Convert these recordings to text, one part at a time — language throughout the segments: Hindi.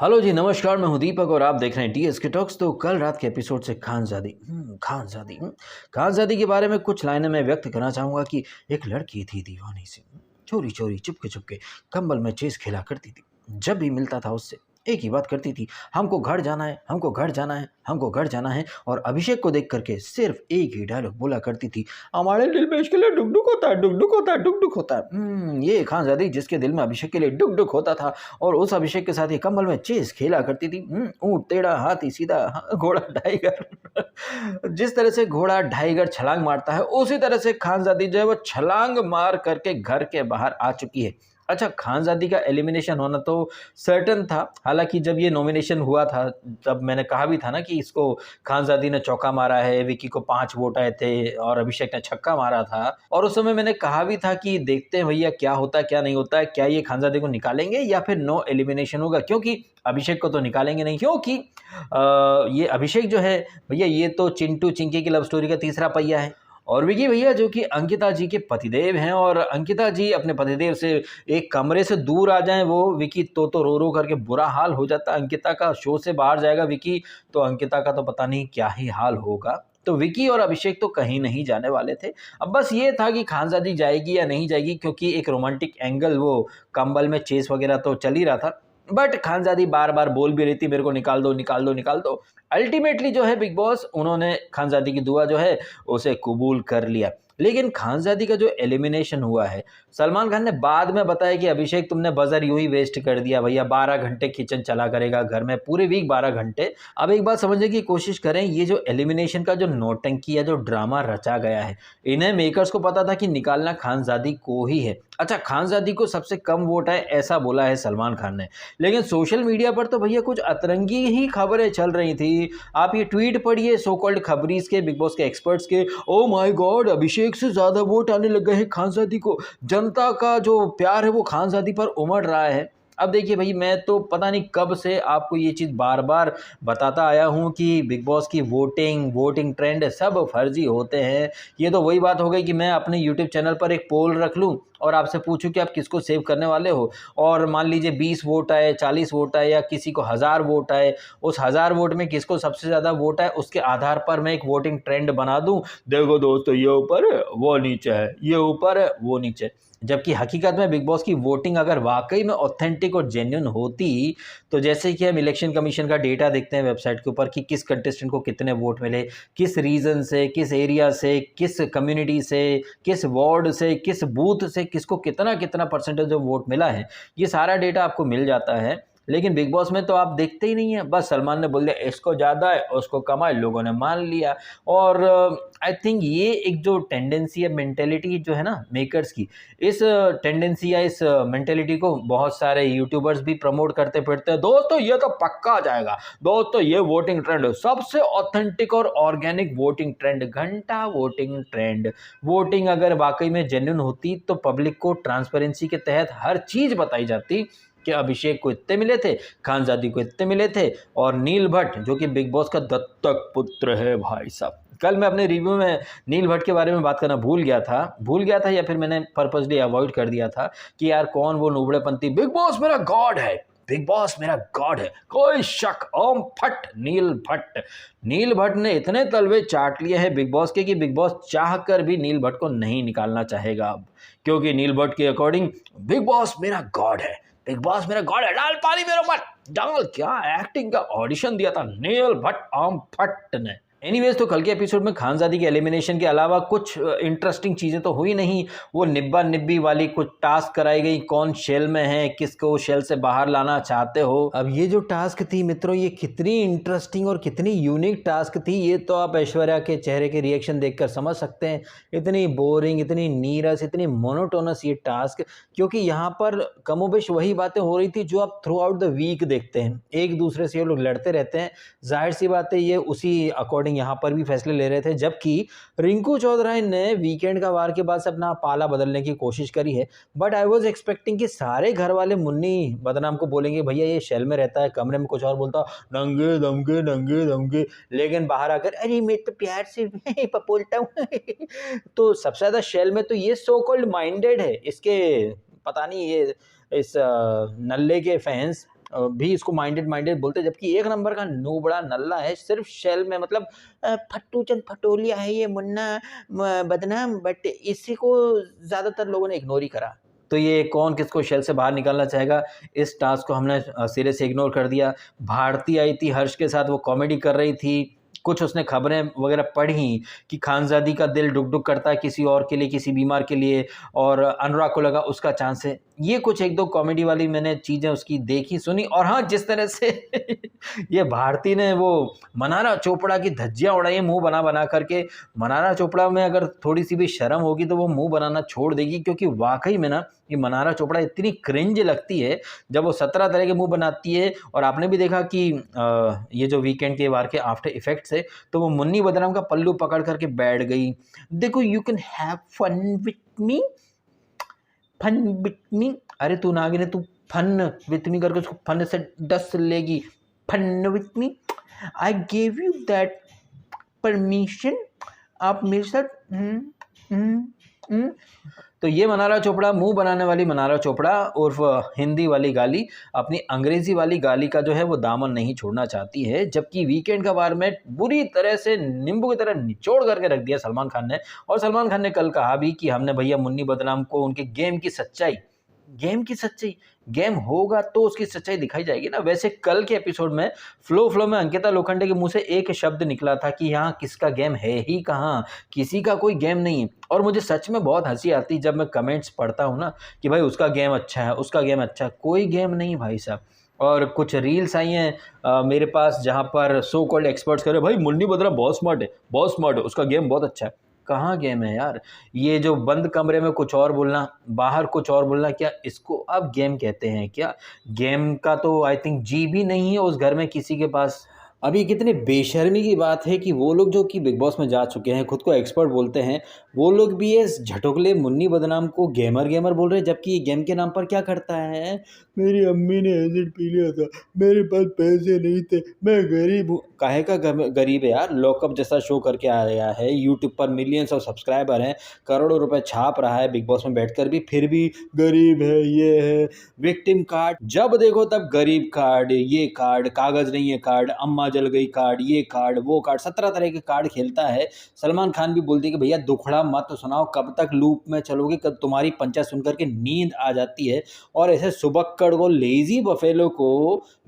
हेलो जी, नमस्कार। मैं हूं दीपक और आप देख रहे हैं टीएसके टॉक्स। तो कल रात के एपिसोड से खानजादी के बारे में कुछ लाइनें मैं व्यक्त करना चाहूँगा कि एक लड़की थी दीवानी सी, चोरी चोरी चुपके चुपके कंबल में चेस खेला करती थी। जब भी मिलता था उससे एक ही बात करती थी, हमको घर जाना है, हमको घर जाना है, हमको घर जाना है। और अभिषेक को देख करके सिर्फ एक ही डायलॉग बोला करती थी, हमारे दिल में इसके लिए डुक डुक होता है, डुक डुक होता है, डुक डुक होता है। ये खानजादी जिसके दिल में अभिषेक के लिए डुक डुक होता था और उस अभिषेक के साथ ही कंबल में चेस खेला करती थी। ऊंट टेढ़ा, हाथी सीधा, घोड़ा टाइगर। जिस तरह से घोड़ा टाइगर छलांग मारता है, उसी तरह से खानजादी जो है वो छलांग मार करके घर के बाहर आ चुकी है। अच्छा, खानजादी का एलिमिनेशन होना तो सर्टेन था। हालांकि जब ये नॉमिनेशन हुआ था, तब मैंने कहा भी था ना कि इसको खानजादी ने चौका मारा है, विकी को 5 वोट आए थे और अभिषेक ने छक्का मारा था। और उस समय मैंने कहा भी था कि देखते हैं भैया क्या होता है क्या नहीं होता है, क्या ये खानजादी को निकालेंगे या फिर नो एलिमिनेशन होगा। क्योंकि अभिषेक को तो निकालेंगे नहीं, क्योंकि ये अभिषेक जो है भैया, ये तो चिंटू चिंकी की लव स्टोरी का तीसरा पहिया है। और विकी भैया जो कि अंकिता जी के पतिदेव हैं, और अंकिता जी अपने पतिदेव से एक कमरे से दूर आ जाएं, वो विकी तो रो रो करके बुरा हाल हो जाता। अंकिता का शो से बाहर जाएगा विकी, तो अंकिता का तो पता नहीं क्या ही हाल होगा। तो विकी और अभिषेक तो कहीं नहीं जाने वाले थे। अब बस ये था कि खानजादी जाएगी या नहीं जाएगी, क्योंकि एक रोमांटिक एंगल वो कंबल में चेस वगैरह तो चल ही रहा था। बट खानजादी बार बार बोल भी रही थी, मेरे को निकाल दो निकाल दो निकाल दो। अल्टीमेटली जो है बिग बॉस उन्होंने खानजादी की दुआ जो है उसे कबूल कर लिया। लेकिन खानजादी का जो एलिमिनेशन हुआ है, सलमान खान ने बाद में बताया कि अभिषेक तुमने बजर यूं ही वेस्ट कर दिया भैया, 12 घंटे किचन चला करेगा घर में, पूरे वीक 12 घंटे। अब एक बात समझने की कोशिश करें, ये जो एलिमिनेशन का जो नौटंकी या जो ड्रामा रचा गया है, इन्हें मेकर्स को पता था कि निकालना खानजादी को ही है। अच्छा, खानजादी को सबसे कम वोट आए ऐसा बोला है सलमान खान ने, लेकिन सोशल मीडिया पर तो भैया कुछ अतरंगी ही खबरें चल रही थी। आप ये ट्वीट पढ़िए सो कॉल्ड खबरीज के, बिग बॉस के एक्सपर्ट्स के, ओ माय गॉड, अभिषेक से ज्यादा वोट आने लग गए हैं खानजादी को, जनता का जो प्यार है वो खानजादी पर उमड़ रहा है। अब देखिए भाई, मैं तो पता नहीं कब से आपको ये चीज़ बार बार बताता आया हूँ कि बिग बॉस की वोटिंग ट्रेंड सब फर्जी होते हैं। ये तो वही बात हो गई कि मैं अपने यूट्यूब चैनल पर एक पोल रख लूँ और आपसे पूछूं कि आप किसको सेव करने वाले हो, और मान लीजिए 20 वोट आए, 40 वोट आए, या किसी को 1000 वोट आए, उस 1000 वोट में किसको सबसे ज़्यादा वोट आए उसके आधार पर मैं एक वोटिंग ट्रेंड बना दूं। देखो दोस्तों, ये ऊपर है वो नीचे है, ये ऊपर है वो नीचे है। जबकि हकीकत में बिग बॉस की वोटिंग अगर वाकई में ऑथेंटिक और जेन्युइन होती, तो जैसे कि हम इलेक्शन कमीशन का डेटा देखते हैं वेबसाइट के ऊपर कि किस कंटेस्टेंट को कितने वोट मिले, किस रीजन से, किस एरिया से, किस कम्युनिटी से, किस वार्ड से, किस बूथ से किसको कितना कितना परसेंटेज ऑफ वोट मिला है, ये सारा डेटा आपको मिल जाता है। लेकिन बिग बॉस में तो आप देखते ही नहीं है, बस सलमान ने बोल दिया इसको ज़्यादा है, उसको कम है, लोगों ने मान लिया। और आई थिंक ये एक जो टेंडेंसी है, मेंटेलिटी जो है ना मेकर्स की, इस टेंडेंसी या इस मेंटेलिटी को बहुत सारे यूट्यूबर्स भी प्रमोट करते फिरते हैं। दोस्तों ये तो पक्का आ जाएगा, दोस्तों ये वोटिंग ट्रेंड सबसे ऑथेंटिक और ऑर्गेनिक वोटिंग ट्रेंड, घंटा वोटिंग ट्रेंड। वोटिंग अगर वाकई में जेन्युइन होती तो पब्लिक को ट्रांसपेरेंसी के तहत हर चीज बताई जाती कि अभिषेक को इतने मिले थे, खानजादी को इतने मिले थे, और नील भट्ट जो कि बिग बॉस का दत्तक पुत्र है भाई साहब। कल मैं अपने रिव्यू में नील भट्ट के बारे में बात करना भूल गया था या फिर मैंने पर्पसली अवॉइड कर दिया था कि यार कौन वो नुबड़ेपंथी, बिग बॉस मेरा गॉड है, बिग बॉस मेरा गॉड है, कोई शक, ओम फट नील भट्ट। नील भट्ट ने इतने तलवे चाट लिए हैं बिग बॉस के कि बिग बॉस चाह कर भी नील भट्ट को नहीं निकालना चाहेगा अब, क्योंकि नील भट्ट के अकॉर्डिंग बिग बॉस मेरा गॉड है, बिग बॉस मेरा गॉड है, डाल पानी मेरे ऊपर डाल। क्या एक्टिंग का ऑडिशन दिया था नील भट्ट ओम फट ने। एनीवेज, तो कल के एपिसोड में खानजादी के एलिमिनेशन के अलावा कुछ इंटरेस्टिंग चीज़ें तो हुई नहीं। वो निब्बा निब्बी वाली कुछ टास्क कराई गई, कौन शेल में है, किसको शेल से बाहर लाना चाहते हो। अब ये जो टास्क थी मित्रों, ये कितनी इंटरेस्टिंग और कितनी यूनिक टास्क थी, ये तो आप ऐश्वर्या के चेहरे के रिएक्शन देखकर समझ सकते हैं। इतनी बोरिंग, इतनी नीरस, इतनी मोनोटोनस ये टास्क, क्योंकि यहाँ पर कमोबेश वही बातें हो रही थी जो आप थ्रू आउट द वीक देखते हैं। एक दूसरे से ये लोग लड़ते रहते हैं, जाहिर सी बात है ये उसी अकॉर्डिंग यहाँ पर भी फैसले ले रहे थे। जबकि रिंकू चौधरी ने वीकेंड का वार के बाद से अपना पाला बदलने की कोशिश करी है, बट आई वाज एक्सपेक्टिंग कि सारे घर वाले मुन्नी बदनाम को बोलेंगे भैया ये शेल में रहता है, कमरे में कुछ और बोलता, नंगे दमके नंगे दमके, लेकिन बाहर आकर अरे मैं तो प्यार से बोलता हूँ। तो सबसे ज्यादा शेल में तो ये सो कॉल्ड माइंडेड है, इसके पता नहीं ये इस नल्ले के फैंस भी इसको माइंडेड माइंडेड बोलते, जबकि एक नंबर का नूबड़ा नल्ला है, सिर्फ शेल में, मतलब फट्टू चंद फटोलिया है ये मुन्ना बदनाम, बट इसी को ज़्यादातर लोगों ने इग्नोर ही करा। तो ये कौन किसको शेल से बाहर निकालना चाहेगा, इस टास्क को हमने सिरे से इग्नोर कर दिया। भारती आई थी हर्ष के साथ, वो कॉमेडी कर रही थी, कुछ उसने खबरें वगैरह पढ़ी कि खानज़ादी का दिल डुक-डुक करता है किसी और के लिए, किसी बीमार के लिए, और अनुराग को लगा उसका चांस है। ये कुछ 1-2 कॉमेडी वाली मैंने चीज़ें उसकी देखी, सुनी। और हाँ, जिस तरह से ये भारती ने वो मनारा चोपड़ा की धज्जियाँ उड़ाई हैं मुँह बना-बना करके, मनारा चोपड़ा में अगर थोड़ी-सी भी शर्म होगी तो वो मुँह बनाना छोड़ देगी, क्योंकि वाक़ई में ना ये मनारा चोपड़ा इतनी क्रिंज लगती है जब वो 17 तरह के मुँह बनाती है। और आपने भी देखा कि ये जो वीकेंड के वार के आफ्टर इफेक्ट्स है, तो वो मुन्नी बदनाम का पल्लू पकड़ करके बैठ गई। देखो, you can have fun with me, fun with me. अरे तू नागिन है, तू फन विथ मी करके उसको फन से डस लेगी। Fun with me, I give you that permission, आप मेरे साथ तो ये मनारा चोपड़ा, मुंह बनाने वाली मनारा चोपड़ा उर्फ हिंदी वाली गाली, अपनी अंग्रेजी वाली गाली का जो है वो दामन नहीं छोड़ना चाहती है, जबकि वीकेंड का वार में बुरी तरह से नींबू की तरह निचोड़ करके रख दिया सलमान खान ने। और सलमान खान ने कल कहा भी कि हमने भैया मुन्नी बदनाम को उनके गेम की सच्चाई, गेम होगा तो उसकी सच्चाई दिखाई जाएगी ना। वैसे कल के एपिसोड में फ्लो में अंकिता लोखंडे के मुंह से एक शब्द निकला था कि यहाँ किसका गेम है ही कहाँ, किसी का कोई गेम नहीं है। और मुझे सच में बहुत हंसी आती जब मैं कमेंट्स पढ़ता हूँ ना कि भाई उसका गेम अच्छा है, उसका गेम अच्छा है। कोई गेम नहीं भाई साहब। और कुछ रील्स आई हैं मेरे पास जहाँ पर सो कॉल्ड एक्सपर्ट्स कह रहे भाई मुन्नी बदनाम बहुत स्मार्ट है, उसका गेम बहुत अच्छा है। कहाँ गेम है यार? ये जो बंद कमरे में कुछ और बोलना, बाहर कुछ और बोलना, क्या इसको आप गेम कहते हैं क्या? गेम का तो आई थिंक जी भी नहीं है उस घर में किसी के पास। अभी कितनी बेशर्मी की बात है कि वो लोग जो कि बिग बॉस में जा चुके हैं, खुद को एक्सपर्ट बोलते हैं, वो लोग भी ये झटोकले मुन्नी बदनाम को गेमर बोल रहे हैं, जबकि ये गेम के नाम पर क्या करता है, मेरी अम्मी ने एसिड पी लिया था, मेरे पास पैसे नहीं थे, मैं गरीब हूँ। काहे का गरीब है यार? लॉकअप जैसा शो करके आया है, यूट्यूब पर मिलियंस ऑफ सब्सक्राइबर हैं, करोड़ों रुपए छाप रहा है बिग बॉस में बैठकर भी, फिर भी गरीब है, ये है विक्टिम कार्ड, जब देखो तब गरीब कार्ड, ये कार्ड, कागज नहीं है कार्ड, अम्मा जल गई कार्ड, ये कार्ड, वो कार्ड, 17 तरह के कार्ड खेलता है। सलमान खान भी बोलते हैं कि भैया दुखड़ा मत सुनाओ, कब तक लूप में चलोगे, कब तुम्हारी पंचा सुनकर के नींद आ जाती है। और ऐसे सुबक्कड़ को, लेजी बफेलो को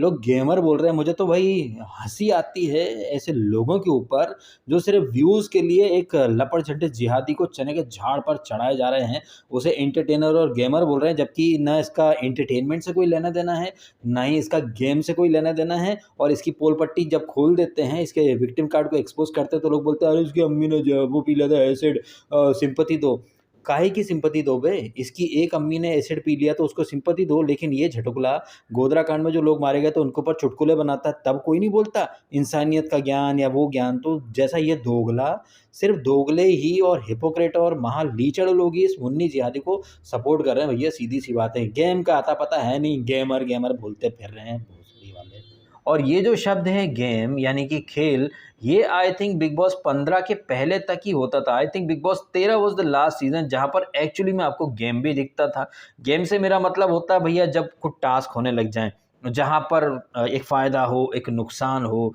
लोग गेमर बोल रहे हैं। मुझे तो भाई हंसी आती है ऐसे लोगों के ऊपर जो सिर्फ व्यूज़ के लिए एक लपड़ छट्टे जिहादी को चने के झाड़ पर चढ़ाए जा रहे हैं, उसे एंटरटेनर और गेमर बोल रहे हैं, जबकि न इसका एंटरटेनमेंट से कोई लेना देना है, ना ही इसका गेम से कोई लेना देना है। और इसकी पोल पट्टी जब खोल देते हैं, इसके विक्टिम कार्ड को एक्सपोज करते हैं, तो लोग बोलते हैं अरे उसकी अम्मी ने जो वो पी लिया था एसिड, सिंपैथी दो। काहे की सिंपैथी दो बे? इसकी एक अम्मी ने एसिड पी लिया तो उसको सिंपैथी दो, लेकिन ये झटुकला गोधरा कांड में जो लोग मारे गए तो उनके ऊपर चुटकुले बनाता है, तब कोई नहीं बोलता इंसानियत का ज्ञान या वो ज्ञान। तो जैसा ये दोगला, सिर्फ दोगले ही और हिपोक्रेट और महालीचड़ लोग ही इस मुन्नी जिहादी को सपोर्ट कर रहे हैं। भैया सीधी सी बात है, गेम का आता पता है नहीं, गेमर बोलते फिर रहे हैं भोसड़ी वाले। और ये जो शब्द है गेम यानी कि खेल, ये आई थिंक बिग बॉस 15 के पहले तक ही होता था। I think big boss 13 was the last season जहाँ पर एक्चुअली में आपको गेम भी दिखता था। गेम से मेरा मतलब होता है भैया जब कुछ टास्क होने लग जाएं, जहाँ पर एक फ़ायदा हो, एक नुकसान हो,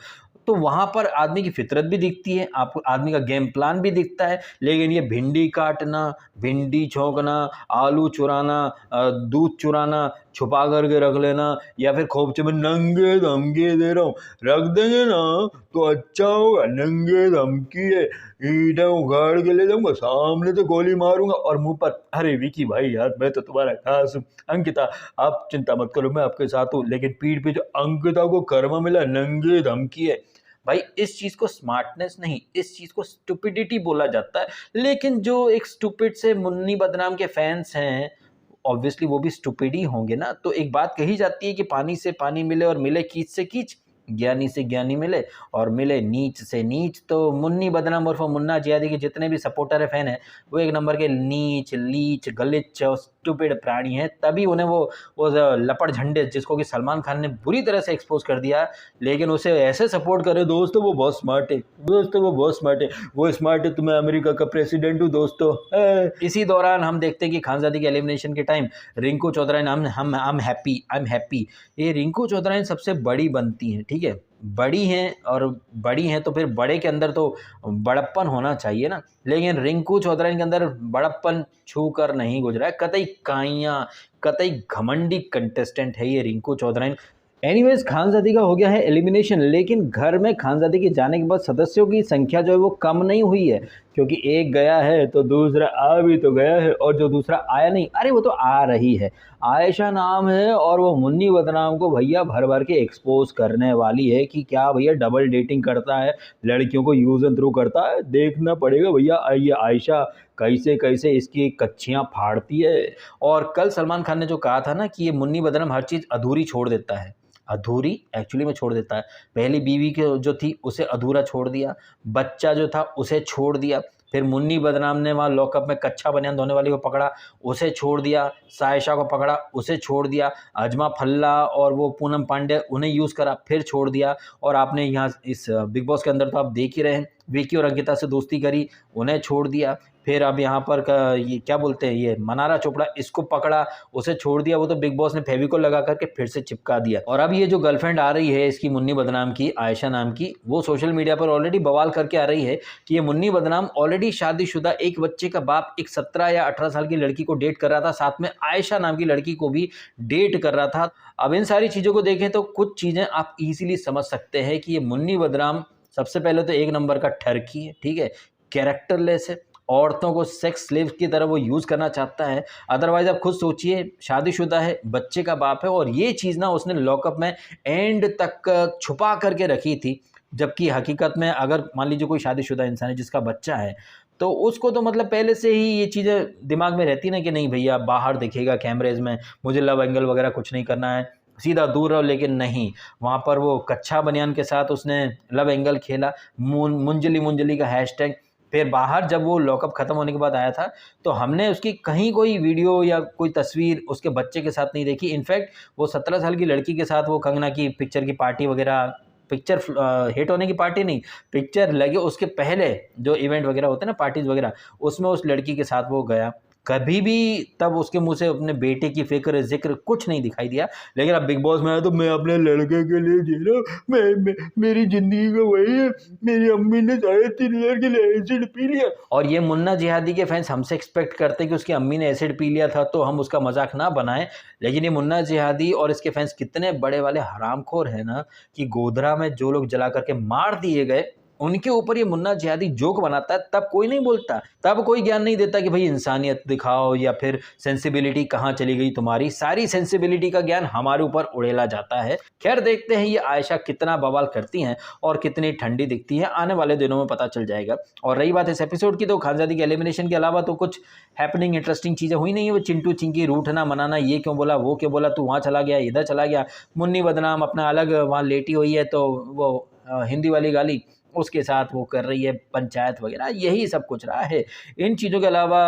तो वहाँ पर आदमी की फितरत भी दिखती है, आपको आदमी का गेम प्लान भी दिखता है। लेकिन ये भिंडी काटना, भिंडी छौंकना, आलू चुराना, दूध चुराना, छुपा करके रख लेना, या फिर खोपचे में नंगे धमकी दे रहा हूँ, रख देंगे ना तो अच्छा होगा, नंगे धमकी है, ईंटें उखाड़ के ले जाऊंगा, सामने से गोली मारूंगा और मुंह पर, अरे विकी भाई यार मैं तो तुम्हारा खास हूँ, अंकिता आप चिंता मत करो मैं आपके साथ हूँ, लेकिन पीठ पे जो अंकिता को कर्मा मिला नंगे धमकी है। भाई इस चीज को स्मार्टनेस नहीं, इस चीज को स्टुपिडिटी बोला जाता है। लेकिन जो एक स्टुपिड से मुन्नी बदनाम के फैंस हैं, ऑब्वियसली वो भी स्टुपिड ही होंगे ना। तो एक बात कही जाती है कि पानी से पानी मिले और मिले कीच से कीच, ज्ञानी से ज्ञानी मिले और मिले नीच से नीच। तो मुन्नी बदनाम उर्फ मुन्ना जिहादी के जितने भी सपोर्टर है, फैन है, वो एक नंबर के नीच, लीच, गलिच और स्टूपिड प्राणी हैं, तभी उन्हें वो लपड़ झंडे जिसको कि सलमान खान ने बुरी तरह से एक्सपोज कर दिया, लेकिन उसे ऐसे सपोर्ट करे, दोस्तों वो बहुत स्मार्ट है, दोस्तों वो बहुत स्मार्ट है, वो स्मार्ट है तो मैं अमेरिका का प्रेसिडेंट हूँ दोस्तों। इसी दौरान हम देखते हैं कि खानजादी के एलिमिनेशन के टाइम रिंकू चौधराइन हम आई एम हैप्पी, ये रिंकू चौधराइन सबसे बड़ी बनती हैं, ठीक है, बड़ी हैं, और बड़ी हैं तो फिर बड़े के अंदर तो बड़प्पन होना चाहिए ना, लेकिन रिंकू चौधराइन के अंदर बड़प्पन छू कर नहीं गुजरा है, कतई काइयाँ, कतई घमंडी कंटेस्टेंट है ये रिंकू चौधराइन। एनीवेज खानजादी का हो गया है एलिमिनेशन, लेकिन घर में खानजादी के जाने के बाद सदस्यों की संख्या जो है वो कम नहीं हुई है, क्योंकि एक गया है तो दूसरा आ भी तो गया है, और जो दूसरा आया नहीं, अरे वो तो आ रही है, आयशा नाम है, और वो मुन्नी बदनाम को भैया भर भर के एक्सपोज करने वाली है कि क्या भैया डबल डेटिंग करता है, लड़कियों को यूज एंड थ्रू करता है, देखना पड़ेगा भैया ये आयशा कैसे कैसे इसकी कच्चियाँ फाड़ती है। और कल सलमान खान ने जो कहा था ना कि ये मुन्नी बदनाम हर चीज़ अधूरी छोड़ देता है, अधूरी एक्चुअली में छोड़ देता है, पहली बीवी के जो थी उसे अधूरा छोड़ दिया, बच्चा जो था उसे छोड़ दिया, फिर मुन्नी बदनाम ने वहाँ लॉकअप में कच्चा बनियान धोने वाली को पकड़ा, उसे छोड़ दिया, सायशा को पकड़ा, उसे छोड़ दिया, अजमा फल्ला और वो पूनम पांडे उन्हें यूज़ करा, फिर छोड़ दिया, और आपने यहाँ इस बिग बॉस के अंदर तो आप देख ही रहे हैं, विकी और अंकिता से दोस्ती करी, उन्हें छोड़ दिया, फिर अब यहाँ पर ये क्या बोलते हैं, ये मनारा चोपड़ा, इसको पकड़ा, उसे छोड़ दिया, वो तो बिग बॉस ने फेविकोल लगा करके फिर से चिपका दिया। और अब ये जो गर्लफ्रेंड आ रही है इसकी मुन्नी बदनाम की, आयशा नाम की, वो सोशल मीडिया पर ऑलरेडी बवाल करके आ रही है कि ये मुन्नी बदनाम ऑलरेडी शादीशुदा एक बच्चे का बाप एक 17 या 18 साल की लड़की को डेट कर रहा था, साथ में आयशा नाम की लड़की को भी डेट कर रहा था। अब इन सारी चीज़ों को देखें तो कुछ चीज़ें आप इजीली समझ सकते हैं कि ये मुन्नी बदनाम सबसे पहले तो एक नंबर का ठरकी है, ठीक है, कैरेक्टरलेस है, औरतों को सेक्स स्लेव्स की तरह वो यूज़ करना चाहता है। अदरवाइज़ आप खुद सोचिए, शादीशुदा है, बच्चे का बाप है, और ये चीज़ ना उसने लॉकअप में एंड तक छुपा करके रखी थी, जबकि हकीकत में अगर मान लीजिए कोई शादीशुदा इंसान है जिसका बच्चा है, तो उसको तो मतलब पहले से ही ये चीज़ें दिमाग में रहती ना कि नहीं भैया बाहर दिखेगा कैमरेज़ में, मुझे लव एंगल वगैरह कुछ नहीं करना है, सीधा दूर रहो, लेकिन नहीं, वहाँ पर वो कच्चा बनियान के साथ उसने लव एंगल खेला, मुंजली का हैशटैग, फिर बाहर जब वो लॉकअप ख़त्म होने के बाद आया था तो हमने उसकी कहीं कोई वीडियो या कोई तस्वीर उसके बच्चे के साथ नहीं देखी। इनफैक्ट वो 17 साल की लड़की के साथ वो कंगना की पिक्चर की पार्टी वगैरह, पिक्चर हिट होने की पार्टी नहीं, पिक्चर लगे उसके पहले जो इवेंट वगैरह होते हैं ना, पार्टीज़ वगैरह, उसमें उस लड़की के साथ वो गया, कभी भी तब उसके मुंह से अपने बेटे की फिक्र जिक्र कुछ नहीं दिखाई दिया। लेकिन अब बिग बॉस में आया तो मैं अपने लड़के के लिए जी रहा हूँ, मेरी ज़िंदगी का वही है, मेरी अम्मी ने 3.5 के लिए एसिड पी लिया। और ये मुन्ना जिहादी के फैंस हमसे एक्सपेक्ट करते हैं कि उसकी अम्मी ने एसिड पी लिया था तो हम उसका मजाक ना बनाएं, लेकिन ये मुन्ना जिहादी और इसके फैंस कितने बड़े वाले हरामखोर हैं ना कि गोधरा में जो लोग जला करके मार दिए गए उनके ऊपर ये मुन्ना जिहादी जोक बनाता है, तब कोई नहीं बोलता, तब कोई ज्ञान नहीं देता कि भाई इंसानियत दिखाओ या फिर सेंसिबिलिटी कहाँ चली गई तुम्हारी, सारी सेंसिबिलिटी का ज्ञान हमारे ऊपर उड़ेला जाता है। खैर देखते हैं ये आयशा कितना बवाल करती हैं और कितनी ठंडी दिखती है, आने वाले दिनों में पता चल जाएगा। और रही बात इस एपिसोड की, तो खानजादी के एलिमिनेशन के अलावा तो कुछ हैपनिंग इंटरेस्टिंग चीज़ें हुई नहीं है। वो चिंटू चिंकी रूठना मनाना, ये क्यों बोला वो क्यों बोला, तू वहाँ चला गया इधर चला गया, मुन्नी बदनाम अपना अलग वहाँ लेटी हुई है तो वो हिंदी वाली गाली उसके साथ वो कर रही है पंचायत वगैरह, यही सब कुछ रहा है। इन चीज़ों के अलावा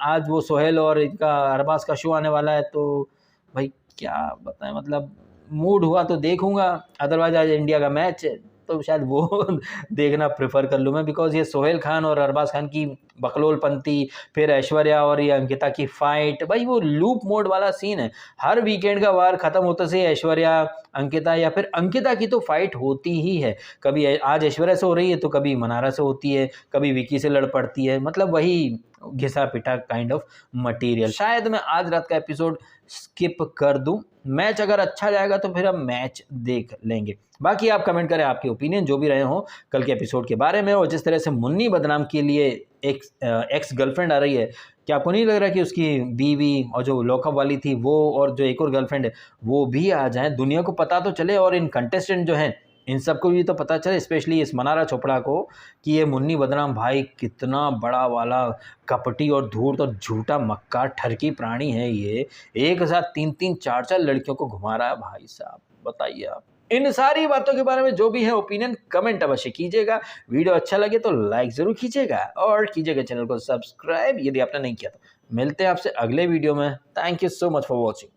आज वो सोहेल और इनका अरबाज का शो आने वाला है, तो भाई क्या बताएं, मतलब मूड हुआ तो देखूंगा, अदरवाइज आज इंडिया का मैच है तो शायद वो देखना प्रेफर कर लूँ मैं, बिकॉज ये सोहेल खान और अरबाज खान की बकलोलपंती, फिर ऐश्वर्या और ये अंकिता की फाइट, भाई वो लूप मोड वाला सीन है। हर वीकेंड का वार खत्म होते से ऐश्वर्या अंकिता या फिर अंकिता की तो फाइट होती ही है, कभी आज ऐश्वर्या से हो रही है तो कभी मनारा से होती है, कभी विकी से लड़ पड़ती है, मतलब वही घिसा पिटा काइंड ऑफ मटेरियल। शायद मैं आज रात का एपिसोड स्किप कर दूं, मैच अगर अच्छा जाएगा तो फिर हम मैच देख लेंगे। बाकी आप कमेंट करें आपके ओपिनियन जो भी रहे हों कल के एपिसोड के बारे में। और जिस तरह से मुन्नी बदनाम के लिए एक्स गर्लफ्रेंड आ रही है, क्या आपको नहीं लग रहा कि उसकी बीवी और जो लॉकअप वाली थी वो और जो एक और गर्लफ्रेंड है वो भी आ जाए, दुनिया को पता तो चले और इन कंटेस्टेंट जो हैं इन सबको भी तो पता चले, स्पेशली इस मनारा चोपड़ा को, कि ये मुन्नी बदनाम भाई कितना बड़ा वाला कपटी और धूर्त और झूठा मक्कार ठरकी प्राणी है। ये एक साथ 3-3 4-4 लड़कियों को घुमा रहा है भाई साहब, बताइए आप। इन सारी बातों के बारे में जो भी है ओपिनियन कमेंट अवश्य कीजिएगा, वीडियो अच्छा लगे तो लाइक ज़रूर कीजिएगा और कीजिएगा चैनल को सब्सक्राइब यदि आपने नहीं किया तो। मिलते हैं आपसे अगले वीडियो में। Thank you so much for watching.